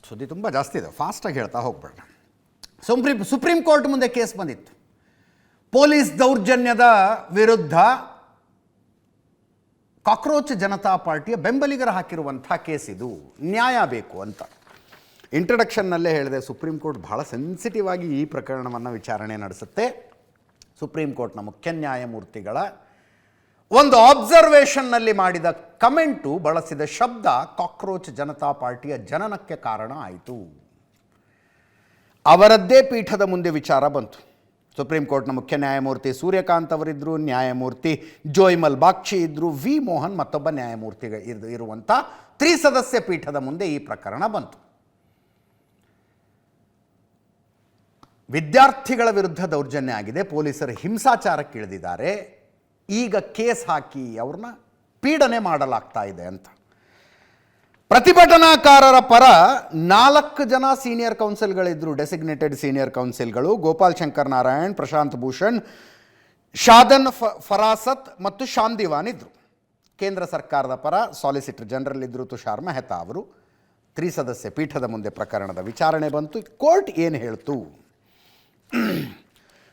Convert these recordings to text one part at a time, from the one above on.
ಸುದ್ದಿ ತುಂಬ ಜಾಸ್ತಿ ಇದೆ, ಫಾಸ್ಟಾಗಿ ಹೇಳ್ತಾ ಹೋಗ್ಬೇಡ. ಸುಪ್ರೀಂ ಕೋರ್ಟ್ ಮುಂದೆ ಕೇಸ್ ಬಂದಿತ್ತು. ಪೊಲೀಸ್ ದೌರ್ಜನ್ಯದ ವಿರುದ್ಧ ಕಾಕ್ರೋಚ್ ಜನತಾ ಪಾರ್ಟಿಯ ಬೆಂಬಲಿಗರು ಹಾಕಿರುವಂಥ ಕೇಸ್ ಇದು. ನ್ಯಾಯ ಬೇಕು ಅಂತ ಇಂಟ್ರಡಕ್ಷನ್ನಲ್ಲೇ ಹೇಳಿದೆ. ಸುಪ್ರೀಂ ಕೋರ್ಟ್ ಬಹಳ ಸೆನ್ಸಿಟಿವ್ ಆಗಿ ಈ ಪ್ರಕರಣವನ್ನು ವಿಚಾರಣೆ ನಡೆಸುತ್ತೆ. ಸುಪ್ರೀಂ ಕೋರ್ಟ್ನ ಮುಖ್ಯ ನ್ಯಾಯಮೂರ್ತಿಗಳ ಒಂದು ಆಬ್ಸರ್ವೇಷನ್ನಲ್ಲಿ ಮಾಡಿದ ಕಮೆಂಟು, ಬಳಸಿದ ಶಬ್ದ ಕಾಕ್ರೋಚ್ ಜನತಾ ಪಾರ್ಟಿಯ ಜನನಕ್ಕೆ ಕಾರಣ ಆಯಿತು. ಅವರದ್ದೇ ಪೀಠದ ಮುಂದೆ ವಿಚಾರ ಬಂತು. ಸುಪ್ರೀಂ ಕೋರ್ಟ್ನ ಮುಖ್ಯ ನ್ಯಾಯಮೂರ್ತಿ ಸೂರ್ಯಕಾಂತ್ ಅವರಿದ್ದರು, ನ್ಯಾಯಮೂರ್ತಿ ಜೋಯ್ಮಲ್ ಬಾಗ್ಚಿ ಇದ್ದರು, ವಿ ಮೋಹನ್ ಮತ್ತೊಬ್ಬ ನ್ಯಾಯಮೂರ್ತಿ ಇರುವಂಥ ತ್ರಿಸದಸ್ಯ ಪೀಠದ ಮುಂದೆ ಈ ಪ್ರಕರಣ ಬಂತು. ವಿದ್ಯಾರ್ಥಿಗಳ ವಿರುದ್ಧ ದೌರ್ಜನ್ಯ ಆಗಿದೆ, ಪೊಲೀಸರು ಹಿಂಸಾಚಾರಕ್ಕೆ ಇಳಿದಿದ್ದಾರೆ, ಈಗ ಕೇಸ್ ಹಾಕಿ ಅವ್ರನ್ನ ಪೀಡನೆ ಮಾಡಲಾಗ್ತಾ ಇದೆ ಅಂತ. ಪ್ರತಿಭಟನಾಕಾರರ ಪರ 4 ಜನ ಸೀನಿಯರ್ ಕೌನ್ಸಿಲ್ಗಳಿದ್ದರು, ಡೆಸಿಗ್ನೇಟೆಡ್ ಸೀನಿಯರ್ ಕೌನ್ಸಿಲ್ಗಳು. ಗೋಪಾಲ್ ಶಂಕರ್ ನಾರಾಯಣ್, ಪ್ರಶಾಂತ್ ಭೂಷಣ್, ಶಾದನ್ ಫರಾಸತ್ ಮತ್ತು ಶಾನ್ ದಿವಾನ್ ಇದ್ದರು. ಕೇಂದ್ರ ಸರ್ಕಾರದ ಪರ ಸಾಲಿಸಿಟರ್ ಜನರಲ್ ಇದ್ದರು ತುಷಾರ್ ಮೆಹ್ತಾ ಅವರು. ತ್ರಿಸದಸ್ಯ ಪೀಠದ ಮುಂದೆ ಪ್ರಕರಣದ ವಿಚಾರಣೆ ಬಂತು. ಕೋರ್ಟ್ ಏನು ಹೇಳ್ತು?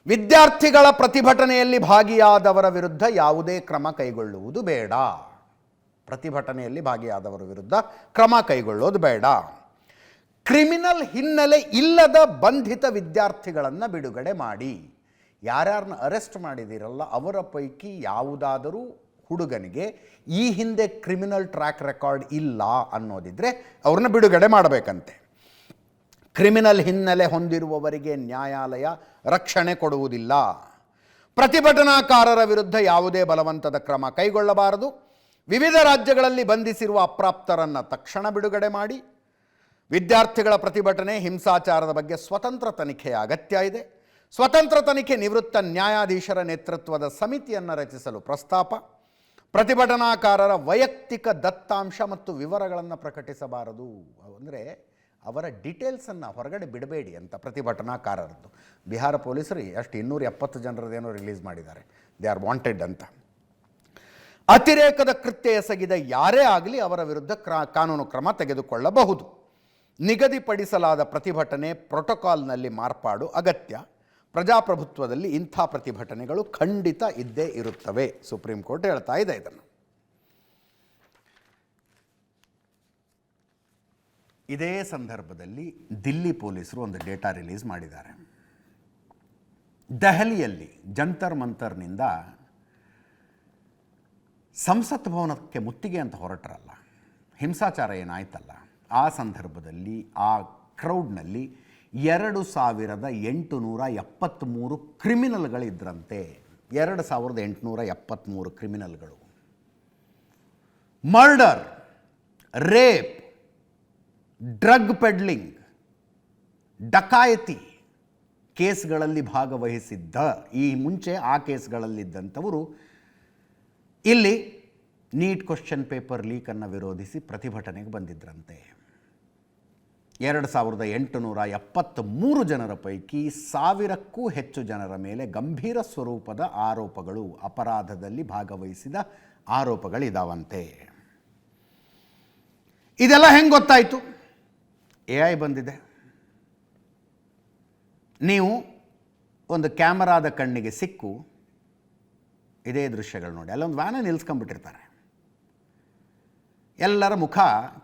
ವಿದ್ಯಾರ್ಥಿಗಳ ಪ್ರತಿಭಟನೆಯಲ್ಲಿ ಭಾಗಿಯಾದವರ ವಿರುದ್ಧ ಯಾವುದೇ ಕ್ರಮ ಕೈಗೊಳ್ಳುವುದು ಬೇಡ. ಪ್ರತಿಭಟನೆಯಲ್ಲಿ ಭಾಗಿಯಾದವರ ವಿರುದ್ಧ ಕ್ರಮ ಕೈಗೊಳ್ಳೋದು ಬೇಡ. ಕ್ರಿಮಿನಲ್ ಹಿನ್ನೆಲೆ ಇಲ್ಲದ ಬಂಧಿತ ವಿದ್ಯಾರ್ಥಿಗಳನ್ನು ಬಿಡುಗಡೆ ಮಾಡಿ. ಯಾರ್ಯಾರನ್ನ ಅರೆಸ್ಟ್ ಮಾಡಿದಿರಲ್ಲ ಅವರ ಪೈಕಿ ಯಾವುದಾದರೂ ಹುಡುಗನಿಗೆ ಈ ಹಿಂದೆ ಕ್ರಿಮಿನಲ್ ಟ್ರ್ಯಾಕ್ ರೆಕಾರ್ಡ್ ಇಲ್ಲ ಅನ್ನೋದಿದ್ರೆ ಅವ್ರನ್ನ ಬಿಡುಗಡೆ ಮಾಡಬೇಕಂತೆ. ಕ್ರಿಮಿನಲ್ ಹಿನ್ನೆಲೆ ಹೊಂದಿರುವವರಿಗೆ ನ್ಯಾಯಾಲಯ ರಕ್ಷಣೆ ಕೊಡುವುದಿಲ್ಲ. ಪ್ರತಿಭಟನಾಕಾರರ ವಿರುದ್ಧ ಯಾವುದೇ ಬಲವಂತದ ಕ್ರಮ ಕೈಗೊಳ್ಳಬಾರದು. ವಿವಿಧ ರಾಜ್ಯಗಳಲ್ಲಿ ಬಂಧಿಸಿರುವ ಅಪ್ರಾಪ್ತರನ್ನು ತಕ್ಷಣ ಬಿಡುಗಡೆ ಮಾಡಿ. ವಿದ್ಯಾರ್ಥಿಗಳ ಪ್ರತಿಭಟನೆ, ಹಿಂಸಾಚಾರದ ಬಗ್ಗೆ ಸ್ವತಂತ್ರ ತನಿಖೆಯ ಅಗತ್ಯ ಇದೆ. ಸ್ವತಂತ್ರ ತನಿಖೆ ನಿವೃತ್ತ ನ್ಯಾಯಾಧೀಶರ ನೇತೃತ್ವದ ಸಮಿತಿಯನ್ನು ರಚಿಸಲು ಪ್ರಸ್ತಾಪ. ಪ್ರತಿಭಟನಾಕಾರರ ವೈಯಕ್ತಿಕ ದತ್ತಾಂಶ ಮತ್ತು ವಿವರಗಳನ್ನು ಪ್ರಕಟಿಸಬಾರದು. ಅಂದರೆ ಅವರ ಡೀಟೇಲ್ಸನ್ನು ಹೊರಗಡೆ ಬಿಡಬೇಡಿ ಅಂತ ಪ್ರತಿಭಟನಾಕಾರರದ್ದು. ಬಿಹಾರ ಪೊಲೀಸರು ಅಷ್ಟು 270 ಜನರದೇನೋ ರಿಲೀಸ್ ಮಾಡಿದ್ದಾರೆ. ದೇ ಆರ್ ವಾಂಟೆಡ್ ಅಂತ. ಅತಿರೇಕದ ಕೃತ್ಯ ಎಸಗಿದ ಯಾರೇ ಆಗಲಿ ಅವರ ವಿರುದ್ಧ ಕಾನೂನು ಕ್ರಮ ತೆಗೆದುಕೊಳ್ಳಬಹುದು. ನಿಗದಿಪಡಿಸಲಾದ ಪ್ರತಿಭಟನೆ ಪ್ರೋಟೋಕಾಲ್ನಲ್ಲಿ ಮಾರ್ಪಾಡು ಅಗತ್ಯ. ಪ್ರಜಾಪ್ರಭುತ್ವದಲ್ಲಿ ಇಂಥ ಪ್ರತಿಭಟನೆಗಳು ಖಂಡಿತ ಇದ್ದೇ ಇರುತ್ತವೆ. ಸುಪ್ರೀಂ ಕೋರ್ಟ್ ಹೇಳ್ತಾ ಇದೆ ಇದನ್ನು. ಇದೇ ಸಂದರ್ಭದಲ್ಲಿ ದಿಲ್ಲಿ ಪೊಲೀಸರು ಒಂದು ಡೇಟಾ ರಿಲೀಸ್ ಮಾಡಿದ್ದಾರೆ. ದೆಹಲಿಯಲ್ಲಿ ಜಂತರ್ ಮಂತರ್ನಿಂದ ಸಂಸತ್ ಭವನಕ್ಕೆ ಮುತ್ತಿಗೆ ಅಂತ ಹೊರಟರಲ್ಲ, ಹಿಂಸಾಚಾರ ಏನಾಯ್ತಲ್ಲ, ಆ ಸಂದರ್ಭದಲ್ಲಿ ಆ ಕ್ರೌಡ್ನಲ್ಲಿ 2873 ಕ್ರಿಮಿನಲ್ಗಳಿದ್ರಂತೆ. 2873 ಕ್ರಿಮಿನಲ್ಗಳು. ಮರ್ಡರ್, ರೇಪ್, ಡ್ರಗ್ ಪೆಡ್ಲಿಂಗ್, ಡಕಾಯತಿ ಕೇಸ್ಗಳಲ್ಲಿ ಭಾಗವಹಿಸಿದ್ದ, ಈ ಮುಂಚೆ ಆ ಕೇಸ್ಗಳಲ್ಲಿದ್ದಂಥವರು ಇಲ್ಲಿ ನೀಟ್ ಕ್ವಶನ್ ಪೇಪರ್ ಲೀಕನ್ನು ವಿರೋಧಿಸಿ ಪ್ರತಿಭಟನೆಗೆ ಬಂದಿದ್ರಂತೆ. 2873 ಜನರ ಪೈಕಿ 1000ಕ್ಕೂ ಹೆಚ್ಚು ಜನರ ಮೇಲೆ ಗಂಭೀರ ಸ್ವರೂಪದ ಆರೋಪಗಳು, ಅಪರಾಧದಲ್ಲಿ ಭಾಗವಹಿಸಿದ ಆರೋಪಗಳಿದಾವಂತೆ. ಇದೆಲ್ಲ ಹೆಂಗೆ ಗೊತ್ತಾಯಿತು? AI ಬಂದಿದೆ. ನೀವು ಒಂದು ಕ್ಯಾಮರಾದ ಕಣ್ಣಿಗೆ ಸಿಕ್ಕು ಇದೇ ದೃಶ್ಯಗಳು ನೋಡಿ. ಅಲ್ಲೊಂದು ವ್ಯಾನ ನಿಲ್ಲಿಸ್ಕೊಂಡ್ಬಿಟ್ಟಿರ್ತಾರೆ. ಎಲ್ಲರ ಮುಖ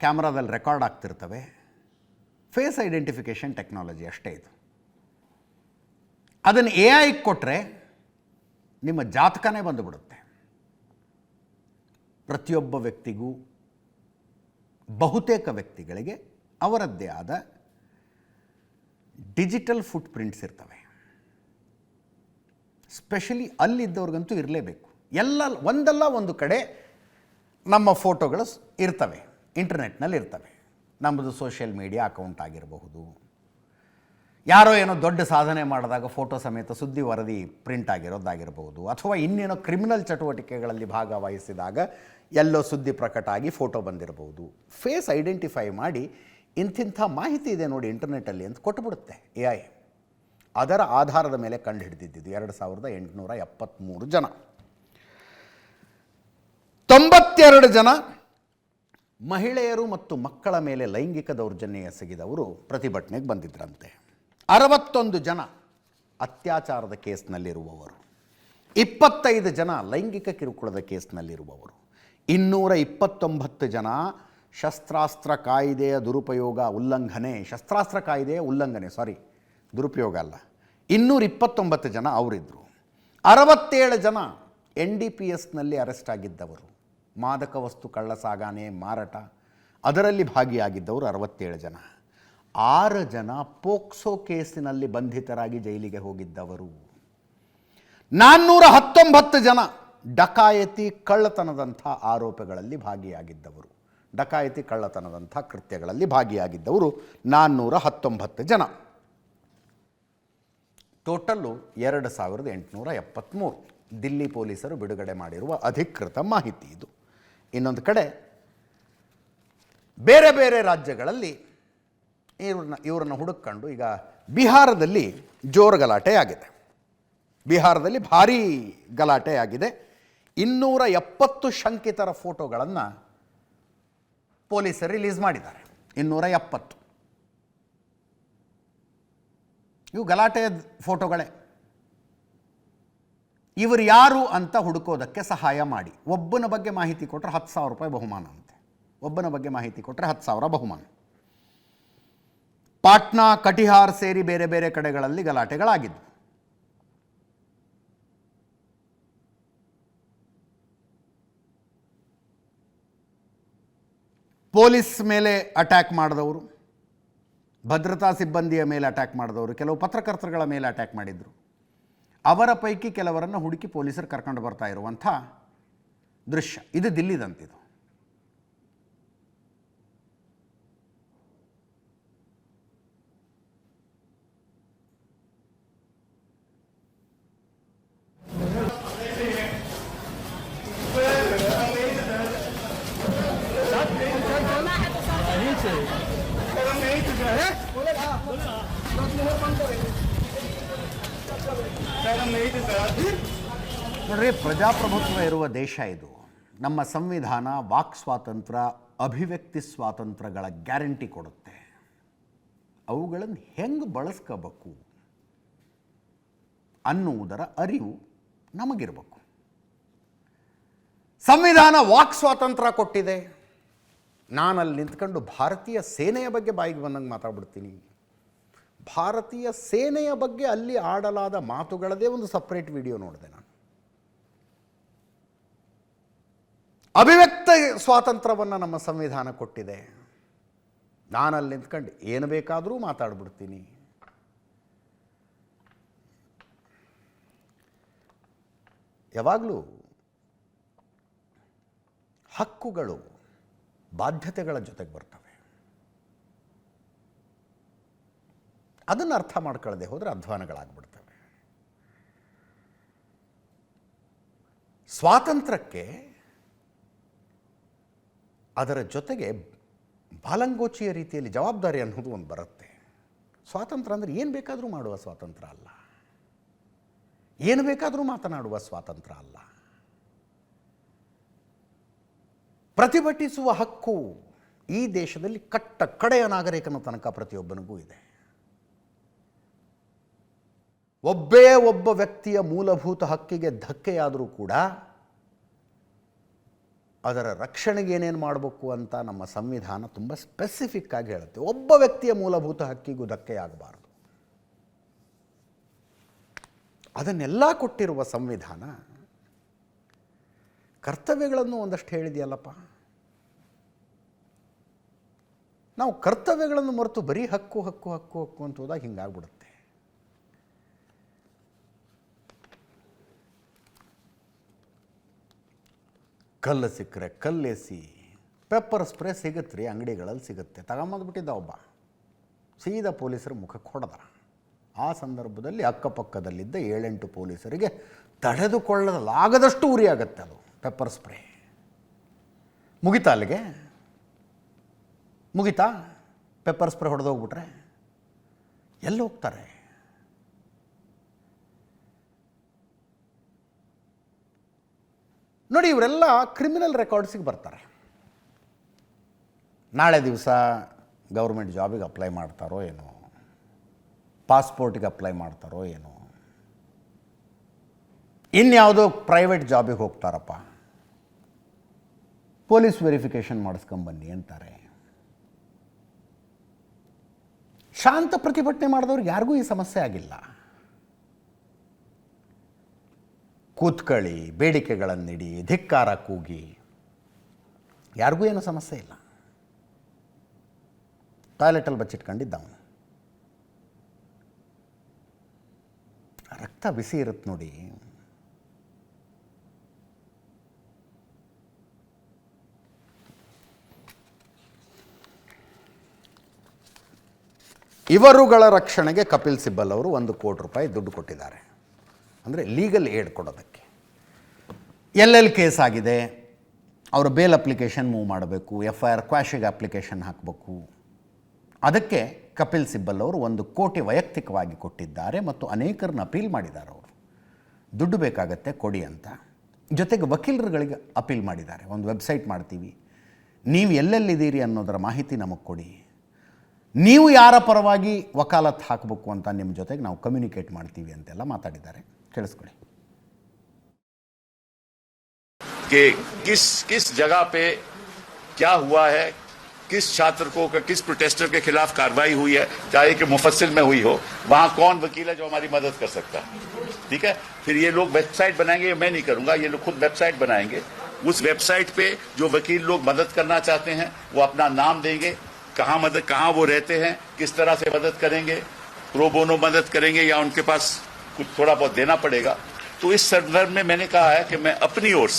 ಕ್ಯಾಮ್ರಾದಲ್ಲಿ ರೆಕಾರ್ಡ್ ಆಗ್ತಿರ್ತವೆ. ಫೇಸ್ ಐಡೆಂಟಿಫಿಕೇಷನ್ ಟೆಕ್ನಾಲಜಿ ಅಷ್ಟೇ ಇದು. ಅದನ್ನು AI ಕೊಟ್ಟರೆ ನಿಮ್ಮ ಜಾತಕನೇ ಬಂದುಬಿಡುತ್ತೆ. ಪ್ರತಿಯೊಬ್ಬ ವ್ಯಕ್ತಿಗೂ, ಬಹುತೇಕ ವ್ಯಕ್ತಿಗಳಿಗೆ ಅವರದ್ದೇ ಆದ ಡಿಜಿಟಲ್ ಫುಟ್ ಪ್ರಿಂಟ್ಸ್ ಇರ್ತವೆ. ಸ್ಪೆಷಲಿ ಅಲ್ಲಿದ್ದವ್ರಿಗಂತೂ ಇರಲೇಬೇಕು. ಒಂದಲ್ಲ ಒಂದು ಕಡೆ ನಮ್ಮ ಫೋಟೋಗಳು ಇರ್ತವೆ, ಇಂಟರ್ನೆಟ್ನಲ್ಲಿ ಇರ್ತವೆ. ನಮ್ಮದು ಸೋಷಿಯಲ್ ಮೀಡಿಯಾ ಅಕೌಂಟ್ ಆಗಿರಬಹುದು, ಯಾರೋ ಏನೋ ದೊಡ್ಡ ಸಾಧನೆ ಮಾಡಿದಾಗ ಫೋಟೋ ಸಮೇತ ಸುದ್ದಿ ವರದಿ ಪ್ರಿಂಟ್ ಆಗಿರೋದಾಗಿರ್ಬೋದು, ಅಥವಾ ಇನ್ನೇನೋ ಕ್ರಿಮಿನಲ್ ಚಟುವಟಿಕೆಗಳಲ್ಲಿ ಭಾಗವಹಿಸಿದಾಗ ಎಲ್ಲೋ ಸುದ್ದಿ ಪ್ರಕಟ ಆಗಿ ಫೋಟೋ ಬಂದಿರಬಹುದು. ಫೇಸ್ ಐಡೆಂಟಿಫೈ ಮಾಡಿ ಇಂತಿಂಥ ಮಾಹಿತಿ ಇದೆ ನೋಡಿ ಇಂಟರ್ನೆಟ್ಟಲ್ಲಿ ಅಂತ ಕೊಟ್ಟುಬಿಡುತ್ತೆ AI. ಅದರ ಆಧಾರದ ಮೇಲೆ ಕಂಡು ಹಿಡಿದಿದ್ದು 2873 ಜನ. 92 ಜನ ಮಹಿಳೆಯರು ಮತ್ತು ಮಕ್ಕಳ ಮೇಲೆ ಲೈಂಗಿಕ ದೌರ್ಜನ್ಯ ಎಸಗಿದವರು ಪ್ರತಿಭಟನೆಗೆ ಬಂದಿದ್ದರಂತೆ. 61 ಜನ ಅತ್ಯಾಚಾರದ ಕೇಸ್ನಲ್ಲಿರುವವರು, 25 ಜನ ಲೈಂಗಿಕ ಕಿರುಕುಳದ ಕೇಸ್ನಲ್ಲಿರುವವರು, 229 ಜನ ಶಸ್ತ್ರಾಸ್ತ್ರ ಕಾಯ್ದೆಯ ಉಲ್ಲಂಘನೆ, ದುರುಪಯೋಗ ಅಲ್ಲ, 229 ಜನ ಅವರಿದ್ದರು. 67 ಜನ NDPSನಲ್ಲಿ ಅರೆಸ್ಟ್ ಆಗಿದ್ದವರು, ಮಾದಕ ವಸ್ತು ಕಳ್ಳ ಸಾಗಾಣೆ ಮಾರಾಟ ಅದರಲ್ಲಿ ಭಾಗಿಯಾಗಿದ್ದವರು 67 ಜನ. 6 ಜನ ಪೋಕ್ಸೋ ಕೇಸಿನಲ್ಲಿ ಬಂಧಿತರಾಗಿ ಜೈಲಿಗೆ ಹೋಗಿದ್ದವರು. 419 ಜನ ಡಕಾಯತಿ ಕಳ್ಳತನದಂಥ ಆರೋಪಗಳಲ್ಲಿ ಭಾಗಿಯಾಗಿದ್ದವರು, ಡಕಾಯತಿ ಕಳ್ಳತನದಂಥ ಕೃತ್ಯಗಳಲ್ಲಿ ಭಾಗಿಯಾಗಿದ್ದವರು 419 ಜನ. ಟೋಟಲ್ಲು 2873 ದಿಲ್ಲಿ ಪೊಲೀಸರು ಬಿಡುಗಡೆ ಮಾಡಿರುವ ಅಧಿಕೃತ ಮಾಹಿತಿ ಇದು. ಇನ್ನೊಂದು ಕಡೆ ಬೇರೆ ಬೇರೆ ರಾಜ್ಯಗಳಲ್ಲಿ ಇವರನ್ನು ಹುಡುಕೊಂಡು ಈಗ ಬಿಹಾರದಲ್ಲಿ ಜೋರು ಗಲಾಟೆ ಆಗಿದೆ. ಬಿಹಾರದಲ್ಲಿ ಭಾರೀ ಗಲಾಟೆ ಆಗಿದೆ. 270 ಶಂಕಿತರ ಫೋಟೋಗಳನ್ನು ಪೊಲೀಸರು ರಿಲೀಸ್ ಮಾಡಿದ್ದಾರೆ. 270 ಇವು ಗಲಾಟೆಯ ಫೋಟೋಗಳೇ. ಇವರು ಯಾರು ಅಂತ ಹುಡುಕೋದಕ್ಕೆ ಸಹಾಯ ಮಾಡಿ. ಒಬ್ಬನ ಬಗ್ಗೆ ಮಾಹಿತಿ ಕೊಟ್ಟರೆ 10,000 ರೂಪಾಯಿ ಬಹುಮಾನ ಅಂತೆ. ಒಬ್ಬನ ಬಗ್ಗೆ ಮಾಹಿತಿ ಕೊಟ್ಟರೆ 10,000 ಬಹುಮಾನ. ಪಾಟ್ನಾ, ಕಟಿಹಾರ್ ಸೇರಿ ಬೇರೆ ಬೇರೆ ಕಡೆಗಳಲ್ಲಿ ಗಲಾಟೆಗಳಾಗಿದ್ದವು. ಪೊಲೀಸ್ ಮೇಲೆ ಅಟ್ಯಾಕ್ ಮಾಡಿದವರು, ಭದ್ರತಾ ಸಿಬ್ಬಂದಿಯ ಮೇಲೆ ಅಟ್ಯಾಕ್ ಮಾಡಿದವರು, ಕೆಲವು ಪತ್ರಕರ್ತರುಗಳ ಮೇಲೆ ಅಟ್ಯಾಕ್ ಮಾಡಿದರು. ಅವರ ಪೈಕಿ ಕೆಲವರನ್ನು ಹುಡುಕಿ ಪೊಲೀಸರು ಕರ್ಕೊಂಡು ಬರ್ತಾ ಇರುವಂಥ ದೃಶ್ಯ ಇದು ದಿಲ್ಲಿದಂತಿದು. ನೋಡ್ರಿ, ಪ್ರಜಾಪ್ರಭುತ್ವ ಇರುವ ದೇಶ ಇದು. ನಮ್ಮ ಸಂವಿಧಾನ ವಾಕ್ ಸ್ವಾತಂತ್ರ್ಯ, ಅಭಿವ್ಯಕ್ತಿ ಸ್ವಾತಂತ್ರ್ಯಗಳ ಗ್ಯಾರಂಟಿ ಕೊಡುತ್ತೆ. ಅವುಗಳನ್ನು ಹೆಂಗೆ ಬಳಸ್ಕೋಬೇಕು ಅನ್ನುವುದರ ಅರಿವು ನಮಗಿರಬೇಕು. ಸಂವಿಧಾನ ವಾಕ್ ಸ್ವಾತಂತ್ರ್ಯ ಕೊಟ್ಟಿದೆ. ನಾನಲ್ಲಿ ನಿಂತ್ಕೊಂಡು ಭಾರತೀಯ ಸೇನೆಯ ಬಗ್ಗೆ ಬಾಯಿಗೆ ಬಂದಂಗೆ ಮಾತಾಡ್ಬಿಡ್ತೀನಿ. ಭಾರತೀಯ ಸೇನೆಯ ಬಗ್ಗೆ ಅಲ್ಲಿ ಆಡಲಾದ ಮಾತುಗಳದೇ ಒಂದು ಸಪ್ರೇಟ್ ವಿಡಿಯೋ ನೋಡಿದೆ ನಾನು. ಅಭಿವ್ಯಕ್ತ ಸ್ವಾತಂತ್ರ್ಯವನ್ನು ನಮ್ಮ ಸಂವಿಧಾನ ಕೊಟ್ಟಿದೆ. ನಾನಲ್ಲಿ ನಿಂತ್ಕೊಂಡು ಏನು ಬೇಕಾದರೂ ಮಾತಾಡ್ಬಿಡ್ತೀನಿ. ಯಾವಾಗಲೂ ಹಕ್ಕುಗಳು ಬಾಧ್ಯತೆಗಳ ಜೊತೆಗೆ ಬರ್ತವೆ. ಅದನ್ನು ಅರ್ಥ ಮಾಡ್ಕೊಳ್ಳದೆ ಹೋದರೆ ಅಧ್ವಾನಗಳಾಗ್ಬಿಡ್ತವೆ. ಸ್ವಾತಂತ್ರ್ಯಕ್ಕೆ ಅದರ ಜೊತೆಗೆ ಬಾಲಂಗೋಚಿಯ ರೀತಿಯಲ್ಲಿ ಜವಾಬ್ದಾರಿ ಅನ್ನೋದು ಒಂದು ಬರುತ್ತೆ. ಸ್ವಾತಂತ್ರ್ಯ ಅಂದರೆ ಏನು ಬೇಕಾದರೂ ಮಾಡುವ ಸ್ವಾತಂತ್ರ್ಯ ಅಲ್ಲ, ಏನು ಬೇಕಾದರೂ ಮಾತನಾಡುವ ಸ್ವಾತಂತ್ರ್ಯ ಅಲ್ಲ. ಪ್ರತಿಭಟಿಸುವ ಹಕ್ಕು ಈ ದೇಶದಲ್ಲಿ ಕಟ್ಟ ಕಡೆಯ ನಾಗರಿಕನ ತನಕ ಪ್ರತಿಯೊಬ್ಬನಿಗೂ ಇದೆ. ಒಬ್ಬ ವ್ಯಕ್ತಿಯ ಮೂಲಭೂತ ಹಕ್ಕಿಗೆ ಧಕ್ಕೆಯಾದರೂ ಕೂಡ ಅದರ ರಕ್ಷಣೆಗೆ ಏನೇನು ಮಾಡಬೇಕು ಅಂತ ನಮ್ಮ ಸಂವಿಧಾನ ತುಂಬ ಸ್ಪೆಸಿಫಿಕ್ ಆಗಿ ಹೇಳುತ್ತೆ. ಒಬ್ಬ ವ್ಯಕ್ತಿಯ ಮೂಲಭೂತ ಹಕ್ಕಿಗೂ ಧಕ್ಕೆಯಾಗಬಾರದು. ಅದನ್ನೆಲ್ಲ ಕೊಟ್ಟಿರುವ ಸಂವಿಧಾನ ಕರ್ತವ್ಯಗಳನ್ನು ಒಂದಷ್ಟು ಹೇಳಿದೆಯಲ್ಲಪ್ಪ. ನಾವು ಕರ್ತವ್ಯಗಳನ್ನು ಮರೆತು ಬರೀ ಹಕ್ಕು ಹಕ್ಕು ಹಕ್ಕು ಹಕ್ಕು ಅಂತ ಹೋದಾಗ ಹಿಂಗಾಗ್ಬಿಡುತ್ತೆ. ಕಲ್ಲು ಸಿಕ್ಕರೆ ಕಲ್ಲೆಸಿ, ಪೆಪ್ಪರ್ ಸ್ಪ್ರೇ ಸಿಗುತ್ತೆ ರೀ, ಅಂಗಡಿಗಳಲ್ಲಿ ಸಿಗುತ್ತೆ. ತಗೊಂಬಂದ್ಬಿಟ್ಟಿದ್ದ ಒಬ್ಬ, ಸೀದಾ ಪೊಲೀಸರ ಮುಖಕ್ಕೆ ಹೊಡೆದ. ಆ ಸಂದರ್ಭದಲ್ಲಿ ಅಕ್ಕಪಕ್ಕದಲ್ಲಿದ್ದ 7-8 ಪೊಲೀಸರಿಗೆ ತಡೆದುಕೊಳ್ಳಲಾಗದಷ್ಟು ಉರಿ ಆಗುತ್ತೆ ಅದು ಪೆಪ್ಪರ್ ಸ್ಪ್ರೇ. ಮುಗಿತಾ ಅಲ್ಲಿಗೆ? ಮುಗಿತಾ? ಪೆಪ್ಪರ್ ಸ್ಪ್ರೇ ಹೊಡೆದೋಗ್ಬಿಟ್ರೆ ಎಲ್ಲಿ ಹೋಗ್ತಾರೆ? ನೋಡಿ, ಇವರೆಲ್ಲ ಕ್ರಿಮಿನಲ್ ರೆಕಾರ್ಡ್ಸಿಗೆ ಬರ್ತಾರೆ. ನಾಳೆ ದಿವಸ ಗೌರ್ಮೆಂಟ್ ಜಾಬಿಗೆ ಅಪ್ಲೈ ಮಾಡ್ತಾರೋ ಏನೋ, ಪಾಸ್ಪೋರ್ಟಿಗೆ ಅಪ್ಲೈ ಮಾಡ್ತಾರೋ ಏನೋ, ಇನ್ಯಾವುದೋ ಪ್ರೈವೇಟ್ ಜಾಬಿಗೆ ಹೋಗ್ತಾರಪ್ಪ, ಪೊಲೀಸ್ ವೆರಿಫಿಕೇಷನ್ ಮಾಡಿಸ್ಕೊಂಬನ್ನಿ ಅಂತಾರೆ. ಶಾಂತ ಪ್ರತಿಭಟನೆ ಮಾಡಿದವ್ರಿಗೆ ಯಾರಿಗೂ ಈ ಸಮಸ್ಯೆ ಆಗಿಲ್ಲ. ಕೂತ್ಕೊಳ್ಳಿ, ಬೇಡಿಕೆಗಳನ್ನಿಡಿ, ಧಿಕ್ಕಾರ ಕೂಗಿ, ಯಾರಿಗೂ ಏನೂ ಸಮಸ್ಯೆ ಇಲ್ಲ. ಟಾಯ್ಲೆಟಲ್ಲಿ ಬಚ್ಚಿಟ್ಕೊಂಡಿದ್ದ ಅವನು. ರಕ್ತ ಬಿಸಿ ಇರುತ್ತೆ ನೋಡಿ. ಇವರುಗಳ ರಕ್ಷಣೆಗೆ ಕಪಿಲ್ ಸಿಬ್ಬಲ್ ಅವರು 1 ಕೋಟಿ ರೂಪಾಯಿ ದುಡ್ಡು ಕೊಟ್ಟಿದ್ದಾರೆ. ಅಂದರೆ ಲೀಗಲ್ ಏಡ್ ಕೊಡೋದಕ್ಕೆ. ಎಲ್ಲೆಲ್ಲಿ ಕೇಸ್ ಆಗಿದೆ, ಅವರು ಬೇಲ್ ಅಪ್ಲಿಕೇಶನ್ ಮೂವ್ ಮಾಡಬೇಕು, FIR ಕ್ವಾಶಿಗೆ ಅಪ್ಲಿಕೇಶನ್ ಹಾಕಬೇಕು. ಅದಕ್ಕೆ ಕಪಿಲ್ ಸಿಬ್ಬಲ್ ಅವರು 1 ಕೋಟಿ ವೈಯಕ್ತಿಕವಾಗಿ ಕೊಟ್ಟಿದ್ದಾರೆ ಮತ್ತು ಅನೇಕರನ್ನ ಅಪೀಲ್ ಮಾಡಿದ್ದಾರೆ. ಅವರು ದುಡ್ಡು ಬೇಕಾಗತ್ತೆ ಕೊಡಿ ಅಂತ. ಜೊತೆಗೆ ವಕೀಲರುಗಳಿಗೆ ಅಪೀಲ್ ಮಾಡಿದ್ದಾರೆ. ಒಂದು ವೆಬ್ಸೈಟ್ ಮಾಡ್ತೀವಿ, ನೀವು ಎಲ್ಲೆಲ್ಲಿದ್ದೀರಿ ಅನ್ನೋದರ ಮಾಹಿತಿ ನಮಗೆ ಕೊಡಿ, ನೀವು ಯಾರ ಪರವಾಗಿ ವಕಾಲತ್ ಹಾಕಬೇಕು ಅಂತ ನಿಮ್ಮ ಜೊತೆಗೆ ನಾವು ಕಮ್ಯುನಿಕೇಟ್ ಮಾಡ್ತೀವಿ ಅಂತೆಲ್ಲ ಮಾತಾಡಿದ್ದಾರೆ. ಕೇಳಿಸ್ಕೊಳ್ಳಿ. कि किस जगह पे क्या हुआ है, किस छात्र को, किस प्रोटेस्टर के खिलाफ कार्रवाई हुई है, चाहे कि मुफस्सिल में हुई हो, वहां कौन वकील है जो हमारी मदद कर सकता है. ठीक है, फिर ये लोग वेबसाइट बनाएंगे, मैं नहीं करूंगा, ये लोग खुद वेबसाइट बनाएंगे. उस वेबसाइट पे जो वकील लोग मदद करना चाहते हैं वो अपना नाम देंगे, कहाँ वो रहते हैं, किस तरह से मदद करेंगे, प्रो बोनो मदद करेंगे या उनके पास कुछ थोड़ा बहुत देना पड़ेगा. तो इस संदर्भ में मैंने कहा है कि मैं अपनी ओर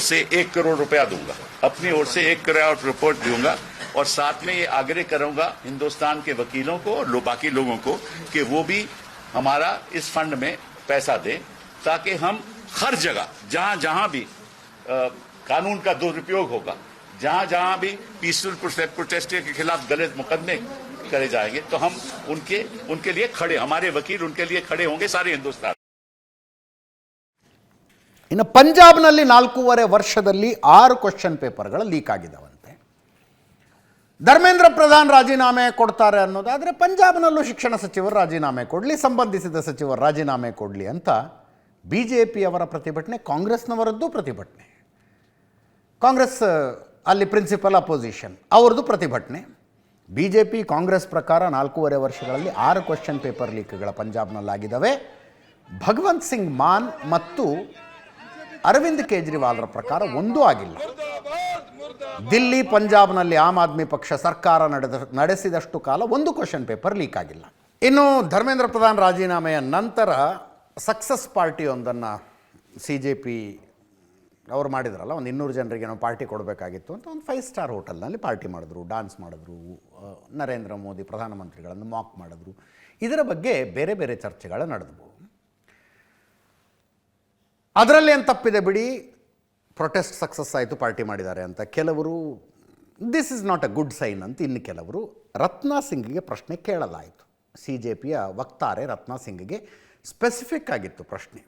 से 1 करोड़ रुपया दूंगा, अपनी ओर से 1 करोड़ रिपोर्ट दूंगा. और साथ में ये आग्रह करूंगा हिंदुस्तान के वकीलों को और बाकी लोगों को कि वो भी हमारा इस फंड में पैसा दें, ताकि हम हर जगह जहां भी कानून का दुरुपयोग होगा, जहां भी पीसफुल प्रोटेस्ट के खिलाफ गलत मुकदमे करे जाएंगे, तो हम उनके लिए खड़े, हमारे वकील उनके लिए खड़े होंगे सारे हिंदुस्तान. ಇನ್ನು ಪಂಜಾಬ್ನಲ್ಲಿ 4.5 ವರ್ಷದಲ್ಲಿ 6 ಕ್ವಶನ್ ಪೇಪರ್ಗಳು ಲೀಕ್ ಆಗಿದ್ದಾವಂತೆ. ಧರ್ಮೇಂದ್ರ ಪ್ರಧಾನ್ ರಾಜೀನಾಮೆ ಕೊಡ್ತಾರೆ ಅನ್ನೋದಾದರೆ ಪಂಜಾಬ್ನಲ್ಲೂ ಶಿಕ್ಷಣ ಸಚಿವರು ರಾಜೀನಾಮೆ ಕೊಡಲಿ, ಸಂಬಂಧಿಸಿದ ಸಚಿವರು ರಾಜೀನಾಮೆ ಕೊಡಲಿ ಅಂತ BJPಯವರ ಪ್ರತಿಭಟನೆ, ಕಾಂಗ್ರೆಸ್ನವರದ್ದು ಪ್ರತಿಭಟನೆ. ಕಾಂಗ್ರೆಸ್ ಅಲ್ಲಿ ಪ್ರಿನ್ಸಿಪಲ್ ಅಪೋಸಿಷನ್, ಅವ್ರದ್ದು ಪ್ರತಿಭಟನೆ. BJP ಕಾಂಗ್ರೆಸ್ ಪ್ರಕಾರ 4.5 ವರ್ಷಗಳಲ್ಲಿ 6 ಕ್ವಶನ್ ಪೇಪರ್ ಲೀಕ್ಗಳ ಪಂಜಾಬ್ನಲ್ಲಾಗಿದ್ದಾವೆ. ಭಗವಂತ್ ಸಿಂಗ್ ಮಾನ್ ಮತ್ತು ಅರವಿಂದ್ ಕೇಜ್ರಿವಾಲ್ರ ಪ್ರಕಾರ ಒಂದೂ ಆಗಿಲ್ಲ. ದಿಲ್ಲಿ, ಪಂಜಾಬ್ನಲ್ಲಿ ಆಮ್ ಆದ್ಮಿ ಪಕ್ಷ ಸರ್ಕಾರ ನಡೆಸಿದಷ್ಟು ಕಾಲ 1 ಕ್ವಶನ್ ಪೇಪರ್ ಲೀಕ್ ಆಗಿಲ್ಲ. ಇನ್ನು ಧರ್ಮೇಂದ್ರ ಪ್ರಧಾನ್ ರಾಜೀನಾಮೆಯ ನಂತರ ಸಕ್ಸಸ್ ಪಾರ್ಟಿಯೊಂದನ್ನು CJP ಅವ್ರು ಮಾಡಿದ್ರಲ್ಲ, ಒಂದು 200 ಜನರಿಗೆ ನಾವು ಪಾರ್ಟಿ ಕೊಡಬೇಕಾಗಿತ್ತು ಅಂತ ಒಂದು 5 ಸ್ಟಾರ್ ಹೋಟೆಲ್ನಲ್ಲಿ ಪಾರ್ಟಿ ಮಾಡಿದ್ರು, ಡ್ಯಾನ್ಸ್ ಮಾಡಿದ್ರು, ನರೇಂದ್ರ ಮೋದಿ ಪ್ರಧಾನಮಂತ್ರಿಗಳನ್ನು ಮಾಕ್ ಮಾಡಿದ್ರು. ಇದರ ಬಗ್ಗೆ ಬೇರೆ ಬೇರೆ ಚರ್ಚೆಗಳು ನಡೆದವು. ಅದರಲ್ಲಿ ಏನು ತಪ್ಪಿದೆ ಬಿಡಿ, ಪ್ರೊಟೆಸ್ಟ್ ಸಕ್ಸಸ್ ಆಯಿತು, ಪಾರ್ಟಿ ಮಾಡಿದ್ದಾರೆ ಅಂತ ಕೆಲವರು, this is not a good sign ಅಂತ ಇನ್ನು ಕೆಲವರು. ರತ್ನಾ ಸಿಂಗ್ಗೆ ಪ್ರಶ್ನೆ ಕೇಳಲಾಯಿತು. CJPಯ ವಕ್ತಾರೆ ರತ್ನಾ ಸಿಂಗ್ಗೆ ಸ್ಪೆಸಿಫಿಕ್ ಆಗಿತ್ತು ಪ್ರಶ್ನೆ.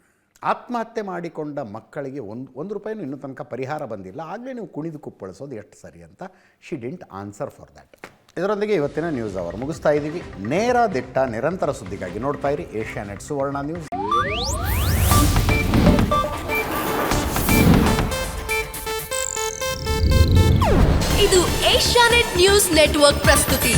ಆತ್ಮಹತ್ಯೆ ಮಾಡಿಕೊಂಡ ಮಕ್ಕಳಿಗೆ ಒಂದು ರೂಪಾಯಿನೂ ಇನ್ನೂ ತನಕ ಪರಿಹಾರ ಬಂದಿಲ್ಲ, ಆಗಲೇ ನೀವು ಕುಣಿದು ಕುಪ್ಪಳಿಸೋದು ಎಷ್ಟು ಸರಿ ಅಂತ. She didn't answer for that. ಇದರೊಂದಿಗೆ ಇವತ್ತಿನ ನ್ಯೂಸ್ ಅವರ್ ಮುಗಿಸ್ತಾ ಇದ್ದೀವಿ. ನೇರ ದಿಟ್ಟ ನಿರಂತರ ಸುದ್ದಿಗಾಗಿ ನೋಡ್ತಾ ಇರಿ ಏಷ್ಯಾನೆಟ್ ಸುವರ್ಣ ನ್ಯೂಸ್. ಇದು ಏಷ್ಯಾನೆಟ್ ನ್ಯೂಸ್ ನೆಟ್ವರ್ಕ್ ಪ್ರಸ್ತುತಿ.